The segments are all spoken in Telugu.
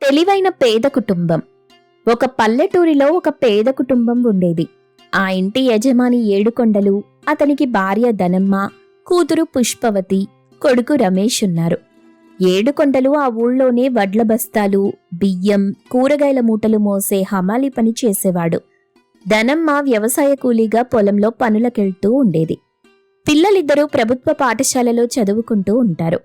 తెలివైన పేద కుటుంబం. ఒక పల్లెటూరిలో ఒక పేద కుటుంబం ఉండేది. ఆ ఇంటి యజమాని ఏడుకొండలు, అతనికి భార్య ధనమ్మ, కూతురు పుష్పవతి, కొడుకు రమేష్ ఉన్నారు. ఏడుకొండలు ఆ ఊళ్ళోనే వడ్ల బస్తాలు, బియ్యం, కూరగాయల మూటలు మోసే హమాలి పని చేసేవాడు. ధనమ్మ వ్యవసాయ కూలీగా పొలంలో పనులకెళ్తూ ఉండేది. పిల్లలిద్దరూ ప్రభుత్వ పాఠశాలలో చదువుకుంటూ ఉంటారు.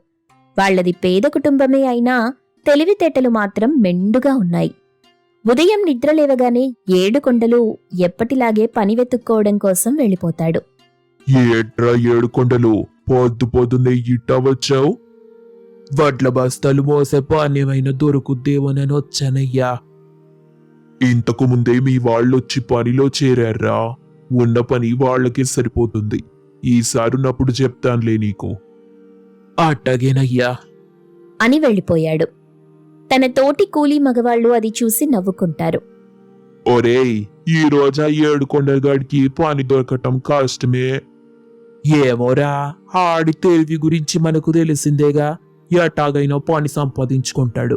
వాళ్లది పేద కుటుంబమే అయినా తెలివితేటలు మాత్రం మెండుగా ఉన్నాయి. ఉదయం నిద్రలేవగానే ఏడుకొండలు ఎప్పటిలాగే పని వెతుక్కోవడం కోసం వెళ్ళిపోతాడు. ఏట్రా ఏడుకొండలు, పొద్దు పొద్దున్నే ఇట్టా వచ్చావు? వడ్ల బస్తాలు మోసే పానేమైనా దొరుకుద్దేమోనని వచ్చానయ్యా. ఇంతకు ముందే మీ వాళ్ళొచ్చి పనిలో చేరారా? ఉన్న పని వాళ్ళకే సరిపోతుంది. ఈసారున్నప్పుడు చెప్తానులే నీకు. అట్టగేనయ్యా అని వెళ్ళిపోయాడు. తన తోటి కూలీ మగవాళ్లు అది చూసి నవ్వుకుంటారు. ఒరేయ్, ఈ రోజా ఏడుకొండగాడికి పని దొరకటం కష్టమే. ఏమోరా, ఆడి తెలివి గురించి మనకు తెలిసిందేగా. ఎట్టాగైనా పని సంపాదించుకుంటాడు.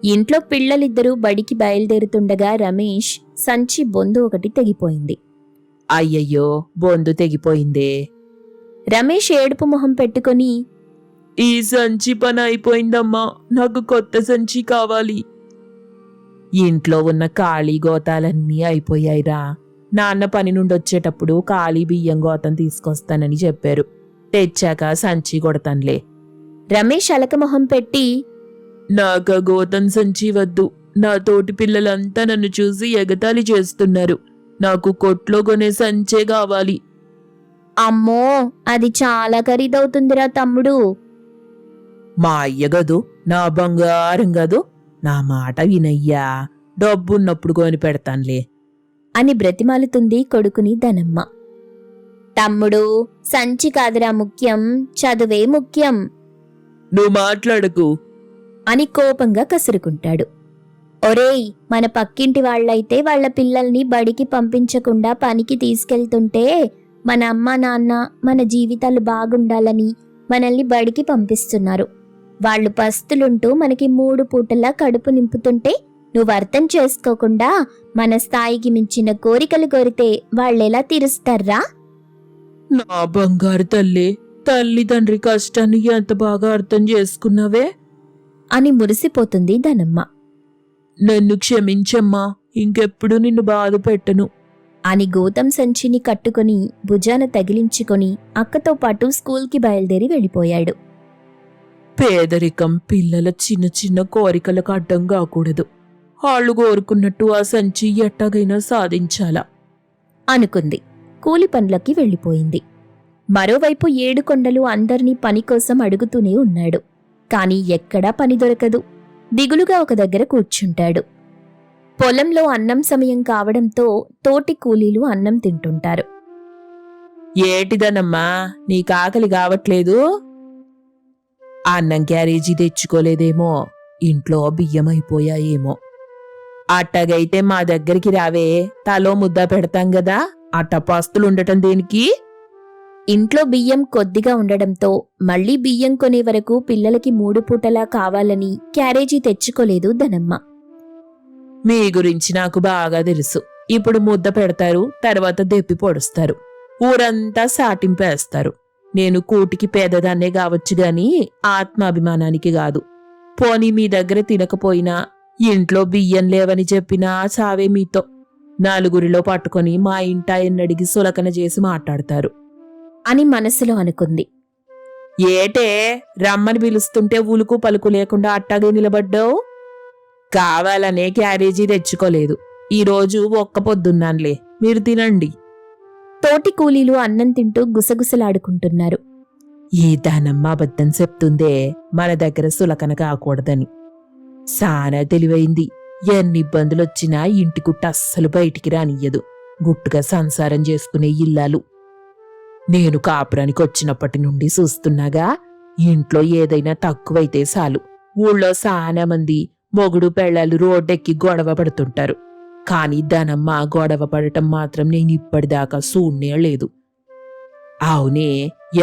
ఇంట్లో పిల్లలిద్దరూ బడికి బయలుదేరుతుండగా రమేష్ సంచి బొందు ఒకటి తెగిపోయింది. అయ్యయ్యో, బొందు తెగిపోయిందే. రమేష్ ఏడుపు మొహం పెట్టుకుని, ఈ సంచి పని అయిపోయిందమ్మా, నాకు కొత్త సంచి కావాలి. ఇంట్లో ఉన్న ఖాళీ గోతాలన్నీ అయిపోయాయిరా. నాన్న పని నుండి వచ్చేటప్పుడు ఖాళీ బియ్యం గోతం తీసుకొస్తానని చెప్పారు. తెచ్చాక సంచి కొడతానులే. రమేష్ అలకమొహం పెట్టి, నాక గోతం సంచి వద్దు. నా తోటి పిల్లలంతా నన్ను చూసి ఎగతాళి చేస్తున్నారు. నాకు కొట్లో కొనే సంచే కావాలి. అమ్మో, అది చాలా ఖరీదవుతుందిరా తమ్ముడు. మా అయ్య గదు, నా బంగారం గదు, నా మాట వినయ్యా. డబ్బున్నప్పుడు కొని పెడతానులే అని బ్రతిమాలుతుంది కొడుకుని ధనమ్మ. తమ్ముడు, సంచి కాదురా ముఖ్యం, చదువే ముఖ్యం నువ్వు మాట్లాడకు అని కోపంగా కసురుకుంటాడు. ఒరేయ్, మన పక్కింటి వాళ్లైతే వాళ్ల పిల్లల్ని బడికి పంపించకుండా పనికి తీసుకెళ్తుంటే మన అమ్మ నాన్న మన జీవితాలు బాగుండాలని మనల్ని బడికి పంపిస్తున్నారు. వాళ్ళు పస్తులుంటూ మనకి 3 పూటలా కడుపు నింపుతుంటే నువ్వు అర్థం చేసుకోకుండా మన స్థాయికి మించిన కోరికలు కోరితే వాళ్ళెలా తీరుస్తారా? నా బంగారు తల్లి, తల్లిదండ్రి కష్టాన్ని ఎంత బాగా అర్థం చేసుకున్నావే అని మురిసిపోతుంది ధనమ్మ. నన్ను క్షమించమ్మా, ఇంకెప్పుడు నిన్ను బాధ పెట్టను అని గౌతమ్ సంచిని కట్టుకుని భుజాన తగిలించుకొని అక్కతో పాటు స్కూల్కి బయలుదేరి వెళ్ళిపోయాడు. పేదరికం పిల్లల చిన్న చిన్న కోరికలకు అడ్డం కాకూడదు. వాళ్ళు కోరుకున్నట్టు ఆ సంచి ఎట్టాగైనా సాధించాలా అనుకుంది. కూలి పనులకి వెళ్ళిపోయింది. మరోవైపు ఏడుకొండలు అందర్నీ పని కోసం అడుగుతూనే ఉన్నాడు. కాని ఎక్కడా పని దొరకదు. దిగులుగా ఒక దగ్గర కూర్చుంటాడు. పొలంలో అన్నం సమయం కావడంతో తోటి కూలీలు అన్నం తింటుంటారు. ఏటిదనమ్మా, నీకు ఆకలి కావట్లేదు? అన్నం క్యారేజీ తెచ్చుకోలేదేమో, ఇంట్లో బియ్యం అయిపోయాయేమో. అట్టగైతే మా దగ్గరికి రావే, తలో ముద్ద పెడతాం గదా. అట్ట పస్తులుండటం దేనికి? ఇంట్లో బియ్యం కొద్దిగా ఉండడంతో మళ్లీ బియ్యం కొనే వరకు పిల్లలకి 3 పూటలా కావాలని క్యారేజీ తెచ్చుకోలేదు ధనమ్మ. మీ గురించి నాకు బాగా తెలుసు. ఇప్పుడు ముద్ద పెడతారు, తర్వాత దెప్పి పొడుస్తారు, ఊరంతా సాటింపేస్తారు. నేను కూటికి పేదదాన్నే కావచ్చు గాని ఆత్మాభిమానానికి కాదు. పోనీ మీ దగ్గర తినకపోయినా ఇంట్లో బియ్యం లేవని చెప్పినా చావే మీతో. నలుగురిలో పట్టుకొని మా ఇంటాయన్నడిగి సులకన చేసి మాట్లాడతారు అని మనసులో అనుకుంది. ఏటే, రమ్మని పిలుస్తుంటే ఉలుకు పలుకు లేకుండా అట్టాగే నిలబడ్డావు? కావాలనే క్యారేజీ తెచ్చుకోలేదు. ఈరోజు ఒక్క పొద్దున్నానులే, మీరు తినండి. తోటి కూలీలు అన్నం తింటూ గుసగుసలాడుకుంటున్నారు. ఈ ధనమ్మ అబద్ధం చెప్తుందే, మన దగ్గర సులకన కాకూడదని. సానా తెలివైంది. ఎన్ని ఇబ్బందులొచ్చినా ఇంటి గుట్ట అస్సలు బయటికి రానియ్యదు. గుట్టుగా సంసారం చేసుకునే ఇల్లాలు. నేను కాపురానికి వచ్చినప్పటి నుండి చూస్తున్నాగా, ఇంట్లో ఏదైనా తక్కువైతే చాలు ఊళ్ళో చాలా మంది మొగుడు పెళ్ళాలు రోడ్డెక్కి గొడవ పడుతుంటారు. కాని ధనమ్మ గొడవ పడటం మాత్రం నేను ఇప్పటిదాకా చూడనే లేదు. అవునే,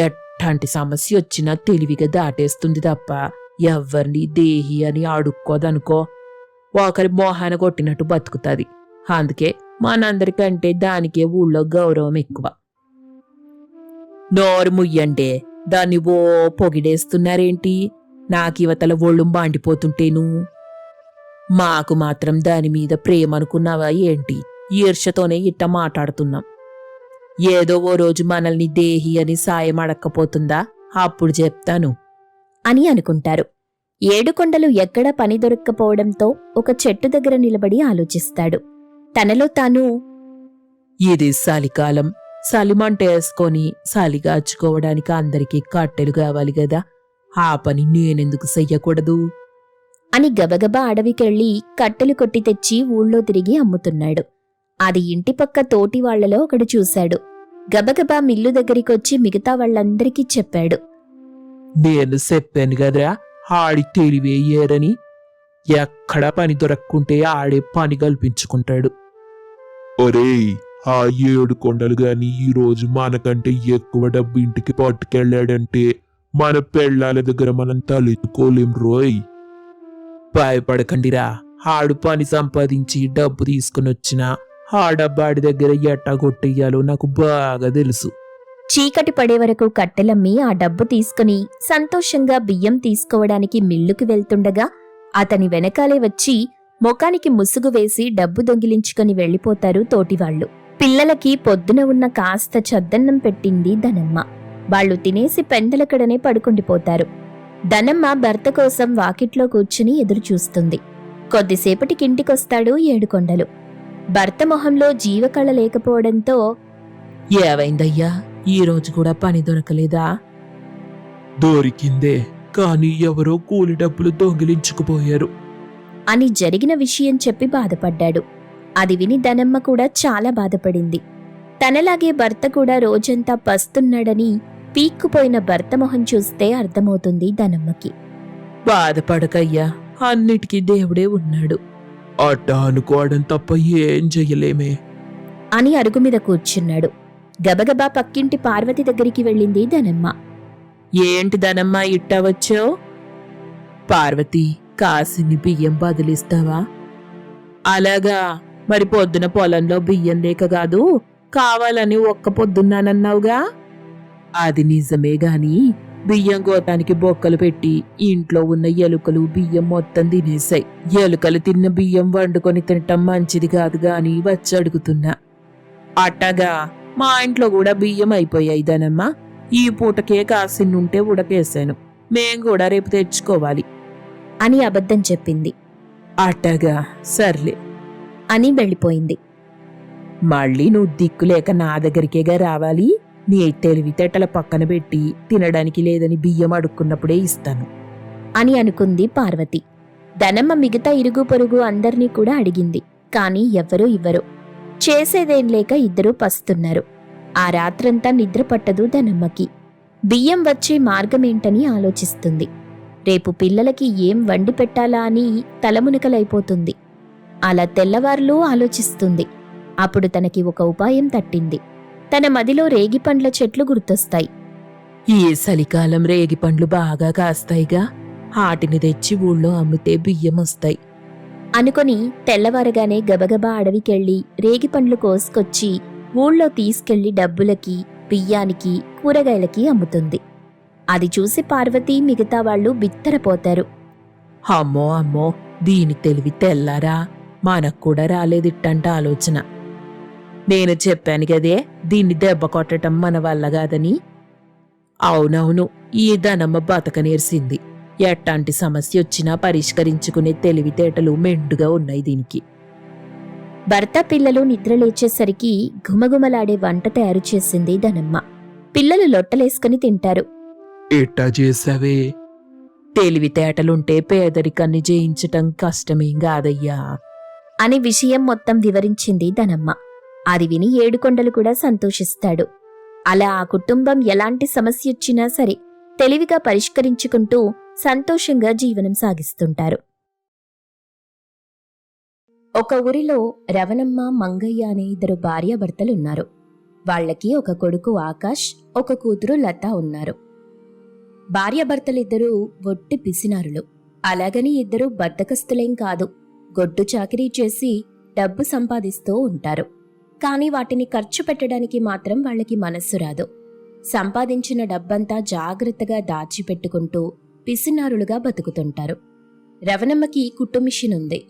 ఎట్టాంటి సమస్య వచ్చినా తెలివిగా దాటేస్తుంది తప్ప ఎవ్వరిని దేహి అని అడుక్కోదనుకో, ఒకరి మోహాన కొట్టినట్టు బతుకుతుంది. అందుకే మనందరికంటే దానికే ఊళ్ళో గౌరవం ఎక్కువ. నోరు ముయ్యండే, దాన్ని ఓ పొగిడేస్తున్నారేంటి? నాకివతల ఒళ్ళు మాండిపోతుంటేను. మాకు మాత్రం దాని మీద ప్రేమ అనుకున్నావా ఏంటి? ఈర్ష్యతోనే ఇట్ట మాట్లాడుతున్నాం. ఏదో ఓ రోజు మనల్ని దేహి అని సాయం అడక్కపోతుందా? అప్పుడు చెప్తాను అని అనుకుంటారు. ఏడుకొండలు ఎక్కడా పని దొరక్కపోవడంతో ఒక చెట్టు దగ్గర నిలబడి ఆలోచిస్తాడు. తనలో తాను, ఇది చలికాలం, చలిమంట వేసుకొని చలిగాచుకోవడానికి అందరికీ కట్టెలు కావాలి గదా, ఆ పని నేనెందుకు చెయ్యకూడదు అని గబగబా అడవికెళ్ళి కట్టెలు కొట్టి తెచ్చి ఊళ్ళో తిరిగి అమ్ముతున్నాడు. అది ఇంటిపక్క తోటి వాళ్లలో ఒకడు చూశాడు. గబగబా మిల్లు దగ్గరికొచ్చి మిగతా వాళ్ళందరికీ చెప్పాడు. నేను చెప్పాను గదరా, ఆడి తెలివే ఏరని. ఎక్కడా పని దొరక్కుంటే ఆడే పని కల్పించుకుంటాడు. ఒరేయ్, ఆ 7 కొండలు గాని ఈ రోజు మనకంటే ఎక్కువ డబ్బు ఇంటికి పట్టుకెళ్ళాడంటే మన పెళ్ళాల దగ్గర మనం తలెత్తుకోలేం రోయ్. భయపడకండిరా, ఆడు పని సంపాదించి డబ్బు తీసుకుని వచ్చినా ఆ డబ్బాడి దగ్గర ఎట్టా కొట్టెయ్యాలో నాకు బాగా తెలుసు. చీకటి పడే వరకు కట్టెలమ్మి ఆ డబ్బు తీసుకుని సంతోషంగా బియ్యం తీసుకోవడానికి మిల్లుకి వెళ్తుండగా అతని వెనకాలే వచ్చి మొఖానికి ముసుగు వేసి డబ్బు దొంగిలించుకుని వెళ్లిపోతారు తోటివాళ్లు. పిల్లలకి పొద్దున ఉన్న కాస్త చద్దన్నం పెట్టింది ధనమ్మ. వాళ్లు తినేసి పెందలకడనే పడుకుండిపోతారు. ధనమ్మ భర్త కోసం వాకిట్లో కూర్చుని ఎదురుచూస్తుంది. కొద్దిసేపటికింటికొస్తాడు ఏడుకొండలు. భర్త మొహంలో జీవకళ లేకపోవడంతో, ఏవైందయ్యా, ఈ రోజు కూడా పని దొరకలేదా? దొరికిందే, కానీ ఎవరో కూలి డబ్బులు దొంగిలించుకుపోయారు అని జరిగిన విషయం చెప్పి బాధపడ్డాడు. అది విని ధనమ్మ కూడా చాలా బాధపడింది. తనలాగే భర్త కూడా రోజంతా పస్తున్నాడని పీక్కుపోయిన భర్త మొహం చూస్తే అర్థమవుతుంది ధనమ్మకి. బాధపడకయ్యా, అన్నిటికీ దేవుడే ఉన్నాడు. అట్టా అనుకోవడం తప్ప ఏం చెయ్యలేమే అని అరుగు మీద కూర్చున్నాడు. గబగబా పక్కింటి పార్వతి దగ్గరికి వెళ్ళింది ధనమ్మ. ఏంటి ధనమ్మ ఇట్టా వచ్చావు? పార్వతి, కాసిని బియ్యం బదిలిస్తావా? అలాగా, మరి పొద్దున పొలంలో బియ్యం లేక కాదు, కావాలని ఒక్క పొద్దున్నానన్నావుగా. అది నిజమే గాని బియ్యం గోతానికి బొక్కలు పెట్టి ఇంట్లో ఉన్న ఎలుకలు బియ్యం మొత్తం తినేశాయి. ఎలుకలు తిన్న బియ్యం వండుకొని తినటం మంచిది కాదు గాని వచ్చి అడుగుతున్నా. అట్టగా, మా ఇంట్లో కూడా బియ్యం అయిపోయాయి ధనమ్మ. ఈ పూటకే కాసిన్నుంటే ఉడకేశాను, మేం కూడా రేపు తెచ్చుకోవాలి అని అబద్ధం చెప్పింది. అట్టగా, సర్లే అని వెళ్ళిపోయింది. మళ్ళీ నువ్వు దిక్కులేక నా దగ్గరికేగా రావాలి. నీ తెలివితేటల పక్కన పెట్టి తినడానికి లేదని బియ్యం అడుక్కున్నప్పుడే ఇస్తాను అని అనుకుంది పార్వతి. ధనమ్మ మిగతా ఇరుగు పొరుగు అందర్నీ కూడా అడిగింది. కాని ఎవ్వరూ ఇవ్వరు. చేసేదేం లేక ఇద్దరూ పస్తున్నారు. ఆ రాత్రంతా నిద్ర పట్టదు ధనమ్మకి. బియ్యం వచ్చే మార్గమేంటని ఆలోచిస్తుంది. రేపు పిల్లలకి ఏం వండి పెట్టాలా అని తలమునకలైపోతుంది. అలా తెల్లవార్లు ఆలోచిస్తుంది. అప్పుడు తనకి ఒక ఉపాయం తట్టింది. తన మదిలో రేగిపండ్ల చెట్లు గుర్తొస్తాయి. ఈ చలికాలం రేగిపండ్లు బాగా కాస్తాయిగా, ఆటిని తెచ్చి ఊళ్ళో అమ్మితే బియ్యం వస్తాయి అనుకొని తెల్లవారగానే గబగబా అడవికెళ్ళి రేగిపండ్లు కోసుకొచ్చి ఊళ్ళో తీసుకెళ్లి డబ్బులకి, బియ్యానికి, కూరగాయలకి అమ్ముతుంది. అది చూసి పార్వతి మిగతా వాళ్లు బిత్తరపోతారు. అమ్మో అమ్మో, దీని తెలివి తెల్లారా, మనకు కూడా రాలేదిట్టంట ఆలోచన. నేను చెప్పాను గదే, దీన్ని దెబ్బ కొట్టడం మన వల్ల కాదని. అవునవును, ఈ ధనమ్మ బతక నేర్సింది. ఎట్టాంటి సమస్య వచ్చినా పరిష్కరించుకునే తెలివితేటలు మెండుగా ఉన్నాయి దీనికి. భర్త పిల్లలు నిద్రలేచేసరికి ఘుమఘుమలాడే వంట తయారు చేసింది ధనమ్మ. పిల్లలు లొట్టలేసుకుని తింటారు. ఎట్టా చేసావే? తెలివితేటలుంటే పేదరికాన్ని జయించటం కష్టమేం కాదయ్యా అని విషయం మొత్తం వివరించింది ధనమ్మ. అది విని ఏడుకొండలు కూడా సంతోషిస్తాడు. అలా ఆ కుటుంబం ఎలాంటి సమస్యొచ్చినా సరే తెలివిగా పరిష్కరించుకుంటూ సంతోషంగా జీవనం సాగిస్తుంటారు. ఒక ఊరిలో రవణమ్మ, మంగయ్య అనే ఇద్దరు భార్యాభర్తలున్నారు. వాళ్లకి ఒక కొడుకు ఆకాష్, ఒక కూతురు లత ఉన్నారు. భార్యాభర్తలిద్దరూ ఒట్టి పిసినారులు. అలాగని ఇద్దరూ బద్దకస్తులేం కాదు. గొడ్డు చాకిరీ చేసి డబ్బు సంపాదిస్తూ ఉంటారు. కాని వాటిని ఖర్చు పెట్టడానికి మాత్రం వాళ్ళకి మనస్సు రాదు. సంపాదించిన డబ్బంతా జాగ్రత్తగా దాచిపెట్టుకుంటూ పిసినారులుగా బతుకుతుంటారు. రవణమ్మకి కుట్టు మిషన్ ఉంది.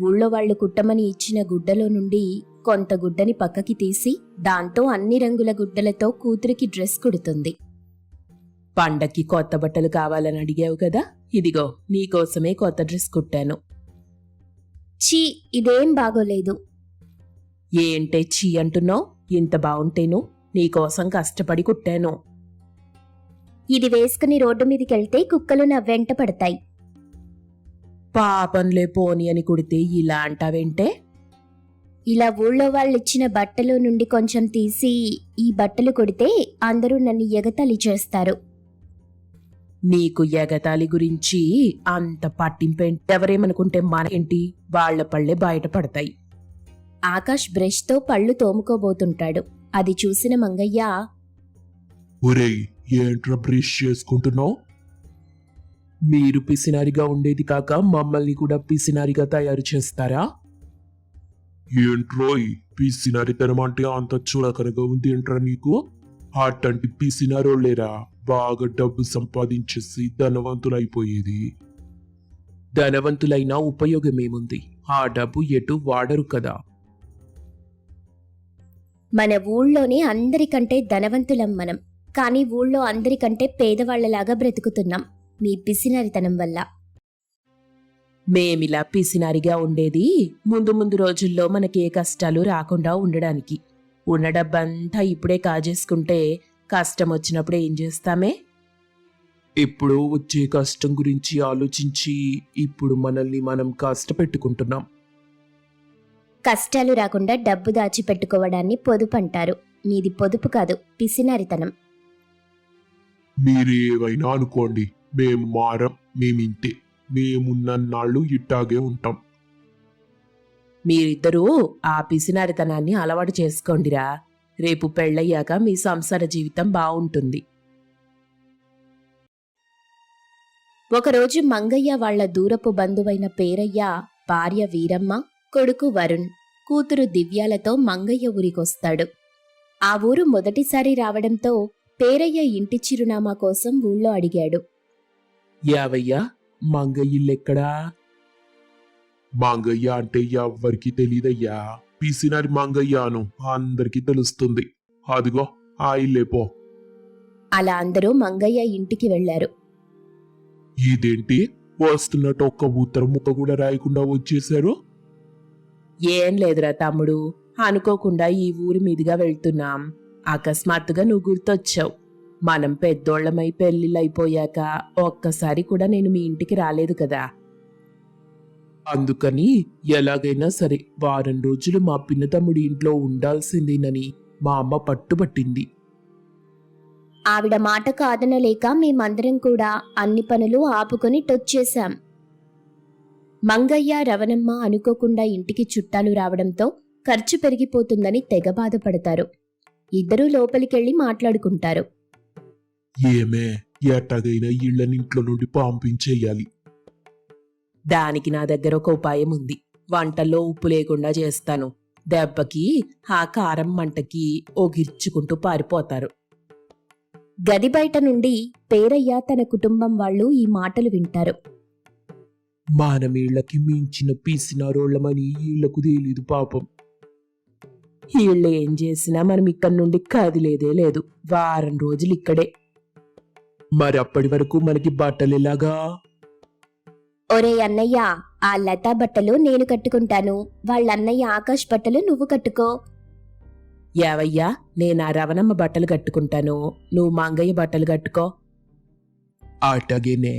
ఊళ్ళో వాళ్లు కుట్టమని ఇచ్చిన గుడ్డలో నుండి కొంత గుడ్డని పక్కకి తీసి దాంతో అన్ని రంగుల గుడ్డలతో కూతురికి డ్రెస్ కుడుతుంది. పండక్కి కొత్త బట్టలు కావాలని అడిగావు కదా, ఇదిగో నీకోసమే కొత్త డ్రెస్ కుట్టాను. ఛీ, ఇదేం బాగోలేదు. ఏంటే చీ అంటున్నావు? ఇంత బావుంటేను నీకోసం కష్టపడి కుట్టాను. ఇది వేసుకుని రోడ్డు మీదకెళ్తే కుక్కలు నా వెంట పడతాయి. పాపంలే పోని అని కుడితే ఇలా అంటావేంటే? ఇలా ఊళ్ళో వాళ్ళిచ్చిన బట్టలు నుండి కొంచెం తీసి ఈ బట్టలు కొడితే అందరూ నన్ను ఎగతాళి చేస్తారు. నీకు ఎగతాళి గురించి అంత పట్టింపేంటి? ఎవరేమనుకుంటే మనకేంటి? వాళ్ల పళ్ళే బయటపడతాయి. ఆకాష్ బ్రష్తో పళ్ళు తోముకోబోతుంటాడు. అది చూసిన మంగయ్య, ఒరేయ్, ఏంట్రా బ్రష్ చేసుకుంటున్నావు? మీరు పిసినారిగా ఉండేది కాక మమ్మల్ని కూడా పిసినారిగా తయారు చేస్తారా? ఏంట్రోయ్, పిసినారితనం అంటే అంత చులకనగా ఉంది ఏంట్రా నీకు? అట్టంటి పిసినారోళ్ళేరా బాగా డబ్బు సంపాదించేసి ధనవంతులైపోయేది. ధనవంతులైనా ఉపయోగమేముంది? ఆ డబ్బు ఎటు వాడరు కదా. మన ఊళ్ళోనే అందరికంటే ధనవంతులం మనం. కానీ ఊళ్ళో అందరికంటే పేదవాళ్లలాగా బ్రతుకుతున్నాం మీ పిసినరితనం వల్ల. మేమిలా పిసినారిగా ఉండేది ముందు ముందు రోజుల్లో మనకే కష్టాలు రాకుండా ఉండడానికి. ఉన్న డబ్బంతా ఇప్పుడే కాజేసుకుంటే కష్టం వచ్చినప్పుడు ఏం చేస్తామే? ఇప్పుడు వచ్చే కష్టం గురించి ఆలోచించి ఇప్పుడు మనల్ని మనం కష్టపెట్టుకుంటున్నాం. కష్టాలు రాకుండా డబ్బు దాచిపెట్టుకోవడాన్ని పొదుపు అంటారు. మీది పొదుపు కాదు, పిసినారితనం. మీరు ఏవైనా అనుకోండి, మేము మారం, మేమింతే. మేమున్నన్నాళ్ళు ఇట్టాగే ఉంటాం. మీరిద్దరూ ఆ పిసినారితనాన్ని అలవాటు చేసుకోండిరా. రేపు పెళ్ళయ్యాక మీ సంసార జీవితం బావుంటుంది. ఒకరోజు మంగయ్య వాళ్ల దూరపు బంధువైన పేరయ్య భార్య వీరమ్మ, కొడుకు వరుణ్, కూతురు దివ్యాలతో మంగయ్య ఊరికొస్తాడు. ఆ ఊరు మొదటిసారి రావడంతో పేరయ్య ఇంటి చిరునామా కోసం ఊళ్ళో అడిగాడు. యావయ్యా, మంగయ్యిల్లెక్కడా? మంగయ్య అంటే ఎవ్వరికి తెలీదయ్యా. పిసినారి మంగయ్యాను అందరికీ తెలుస్తుంది. అదిగో ఆ ఇల్లేపో. అలా అందరూ మంగయ్య ఇంటికి వెళ్లారు. ఇదేంటి వస్తున్నట్టు ఒక్క ఉత్తరం ముక్క కూడా రాయకుండా వచ్చేశారు? ఏం లేదురా తమ్ముడు, అనుకోకుండా ఈ ఊరి మీదుగా వెళ్తున్నాం. అకస్మాత్తుగా నువ్వు గుర్తొచ్చావు. మనం పెద్దోళ్లమై పెళ్లిళ్ళైపోయాక ఒక్కసారి కూడా నేను మీ ఇంటికి రాలేదు కదా. అందుకని ఎలాగైనా సరే వారం రోజులు మా పిన్న తమ్ముడి ఇంట్లో ఉండాల్సిందేనని మా అమ్మ పట్టుబట్టింది. ఆవిడ మాట కాదనలేక మేమందరం కూడా అన్ని పనులు ఆపుకొని టొచ్చేశాం. మంగయ్య, రవణమ్మ అనుకోకుండా ఇంటికి చుట్టాలు రావడంతో ఖర్చు పెరిగిపోతుందని తెగ బాధపడతారు. ఇద్దరూ లోపలికెళ్లి మాట్లాడుకుంటారు. ఏమే, ఎట్టగైనా ఇళ్లనింట్లో నుండి పంపించేయాలి. దానికి నా దగ్గర ఒక ఉపాయం ఉంది. వంటల్లో ఉప్పు లేకుండా చేస్తాను. దెబ్బకి ఆ కారం మంటకి ఓగిర్చుకుంటూ పారిపోతారు. గది బయట నుండి పేరయ్య తన కుటుంబం వాళ్ళు ఈ మాటలు వింటారు. మానమీళ్లకి మించిన పీసినారోళ్లమని వీళ్లకు తెలీదు పాపం. వీళ్ళు ఏం చేసినా మనం ఇక్కడి నుండి కదిలేదే లేదు. వారం రోజులు ఇక్కడే. మరి అప్పటి వరకు మనకి బట్టలెలాగా? ఒరే అన్నయ్య, ఆ లతా బట్టలు నేను కట్టుకుంటాను. వాళ్ళన్నయ్య ఆకాష్ బట్టలు నువ్వు కట్టుకో. యావయ్యా, నేను ఆ రవణమ్మ బట్టలు కట్టుకుంటాను, నువ్వు మంగయ్య బట్టలు కట్టుకో. అటగేనే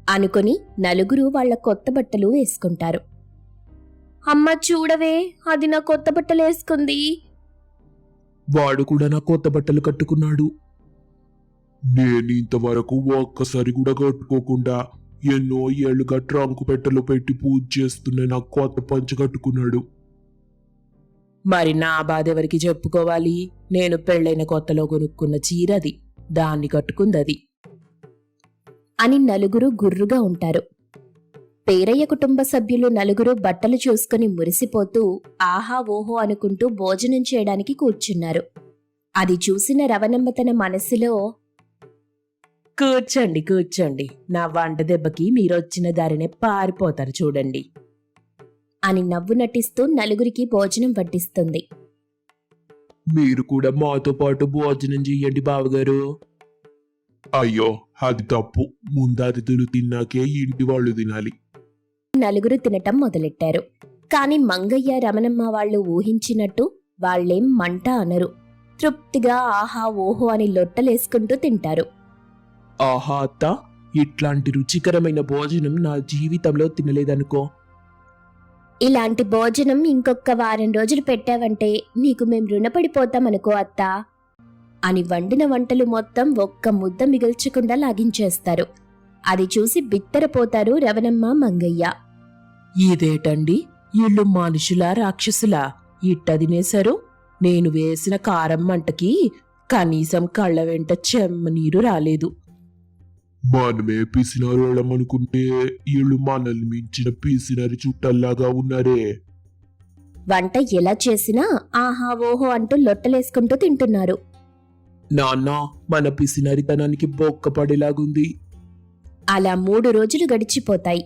అనుకుని నలుగురు వాళ్ల కొత్త బట్టలు వేసుకుంటారు. అమ్మ చూడవే, అది నా కొత్త బట్టలు వేసుకుంది. వాడు కూడా నా కొత్త బట్టలు కట్టుకున్నాడు. నేను ఇంతవరకు ఒక్కసారి కూడా కట్టుకోకుండా ఎన్నో ఏళ్లుగా ట్రంకు పెట్టెలో పెట్టి పూజ చేస్తున్న నా కొత్త పంచ కట్టుకున్నాడు. మరి నా బాధ ఎవరికి చెప్పుకోవాలి? నేను పెళ్ళైన కొత్తలో కొనుక్కున్న చీరది, దాన్ని కట్టుకుందది. అని నలుగురు గుర్రుగా ఉంటారు. పేరయ్య కుటుంబ సభ్యులు నలుగురు బట్టలు చూసుకుని మురిసిపోతూ ఆహా ఓహో అనుకుంటూ భోజనం చేయడానికి కూర్చున్నారు. అది చూసిన రవణమ్మ తన మనసులో, కూర్చోండి కూర్చోండి, నా వంట దెబ్బకి మీరొచ్చిన దారినే పారిపోతారు చూడండి అని నవ్వు నటిస్తూ నలుగురికి భోజనం వడ్డిస్తుంది. మీరు కూడా మాతో పాటు భోజనం చెయ్యండి బావగారు. అయ్యో అది తప్పు. ముందు అతిథులు తిన్నాకే ఇంటి వాళ్ళు తినాలి. నలుగురు తినటం మొదలెట్టారు. కాని మంగయ్య రమణమ్మ వాళ్ళు ఊహించినట్టు వాళ్లేం మంట అనరు. తృప్తిగా ఆహా ఓహో అని లొట్టలేసుకుంటూ తింటారు. ఆహా అత్త, ఇట్లాంటి రుచికరమైన భోజనం నా జీవితంలో తినలేదనుకో. ఇలాంటి భోజనం ఇంకొక వారం రోజులు పెట్టావంటే నీకు మేం రుణపడిపోతామనుకో అత్తా అని వండిన వంటలు మొత్తం ఒక్క ముద్ద మిగిల్చకుండా లాగించేస్తారు. అది చూసి బిత్తరపోతారు రవణమ్మ మంగయ్య. ఇదేటండి, ఇళ్ళు మనుషులా రాక్షసులా ఇట్ట తినేశారు? నేను వేసిన కారం మంటకి కనీసం కళ్ళ వెంట చెమ్మ నీరు రాలేదు. మనమే పిసినారోళ్ళం అనుకుంటే వీళ్ళు మనల్ని మించిన పిసినారి చుట్టల్లాగా ఉన్నారే. వంట ఎలా చేసినా ఆహా ఓహో అంటూ లొట్టలేసుకుంటూ తింటున్నారు. నాన్న, మన పిసినారితనానికి బొక్క పడేలాగుంది. అలా 3 రోజులు గడిచిపోతాయి.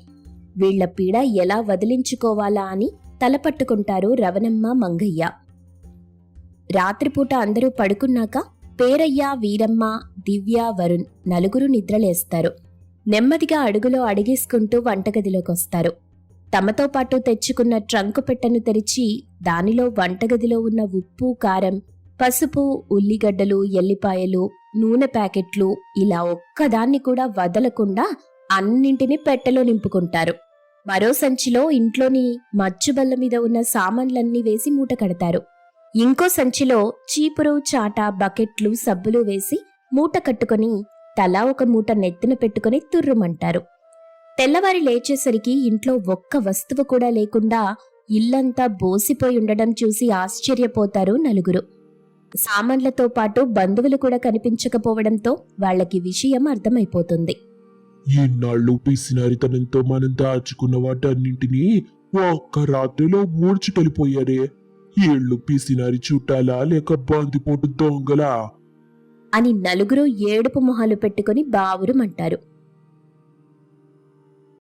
వీళ్ల పీడ ఎలా వదిలించుకోవాలా అని తలపట్టుకుంటారు రవణమ్మ మంగయ్య. రాత్రిపూట అందరూ పడుకున్నాక పేరయ్య, వీరమ్మ, దివ్య, వరుణ్ నలుగురు నిద్రలేస్తారు. నెమ్మదిగా అడుగులో అడిగేసుకుంటూ వంటగదిలోకొస్తారు. తమతో పాటు తెచ్చుకున్న ట్రంకు పెట్టెను తెరిచి దానిలో వంటగదిలో ఉన్న ఉప్పు, కారం, పసుపు, ఉల్లిగడ్డలు, ఎల్లిపాయలు, నూనె ప్యాకెట్లు ఇలా ఒక్కదాన్ని కూడా వదలకుండా అన్నింటినీ పెట్టెలో నింపుకుంటారు. మరో సంచిలో ఇంట్లోని మచ్చుబల్ల మీద ఉన్న సామాన్లన్నీ వేసి మూట కడతారు. ఇంకో సంచిలో చీపురు, చాట, బకెట్లు, సబ్బులు వేసి మూట కట్టుకుని తలా ఒక మూట నెత్తిన పెట్టుకుని తుర్రుమంటారు. తెల్లవారి లేచేసరికి ఇంట్లో ఒక్క వస్తువు కూడా లేకుండా ఇల్లంతా బోసిపోయి ఉండడం చూసి ఆశ్చర్యపోతారు నలుగురు. సామాన్లతో పాటు బంధువులు కూడా కనిపించకపోవడంతో వాళ్లకి విషయం అర్థమైపోతుంది. ఇన్నాళ్ళు పిసినారితనంతో మనం దాచుకున్న వాటన్నింటినీ ఒక్క రాత్రిలో ఊడ్చుకెళ్ళిపోయారే. ఏళ్ళు పిసినారి చుట్టాలా లేక బందిపోటు దొంగలా అని నలుగురు ఏడుపు మొహాలు పెట్టుకుని బావురుమంటారు.